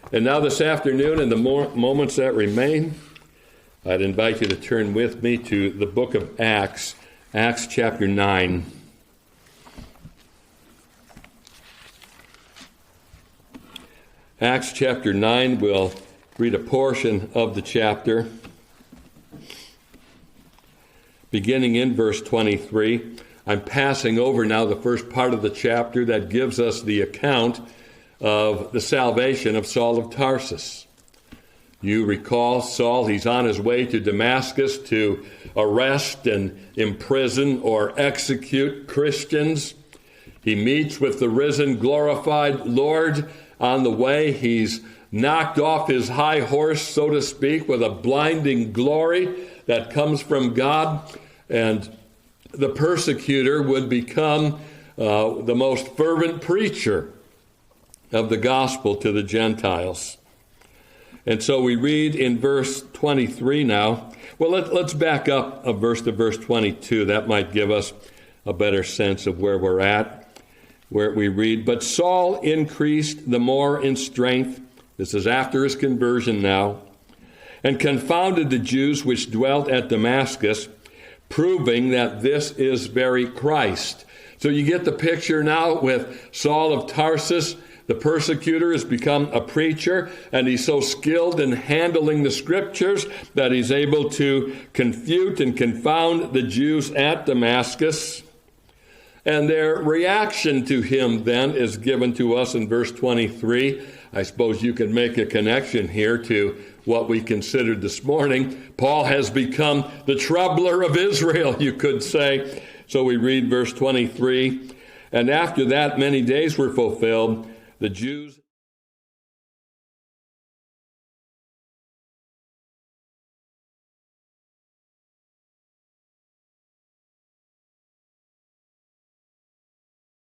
And now this afternoon, in the moments that remain, I'd invite you to turn with me to the book of Acts, Acts chapter 9. Acts chapter 9, we'll read a portion of the chapter, beginning in verse 23. I'm passing over now the first part of the chapter that gives us the account of the salvation of Saul of Tarsus. You recall Saul, he's on his way to Damascus to arrest and imprison or execute Christians. He meets with the risen, glorified Lord on the way. He's knocked off his high horse, so to speak, with a blinding glory that comes from God. And the persecutor would become the most fervent preacher of the gospel to the Gentiles. And so we read in verse 23 now. Well, let's back up a verse to verse 22. That might give us a better sense of where we're at, where we read, "But Saul increased the more in strength," this is after his conversion now, "and confounded the Jews which dwelt at Damascus, proving that this is very Christ." So you get the picture now with Saul of Tarsus. The persecutor has become a preacher, and he's so skilled in handling the scriptures that he's able to confute and confound the Jews at Damascus. And their reaction to him then is given to us in verse 23. I suppose you can make a connection here to what we considered this morning. Paul has become the troubler of Israel, you could say. So we read verse 23, "And after that many days were fulfilled, the Jews..."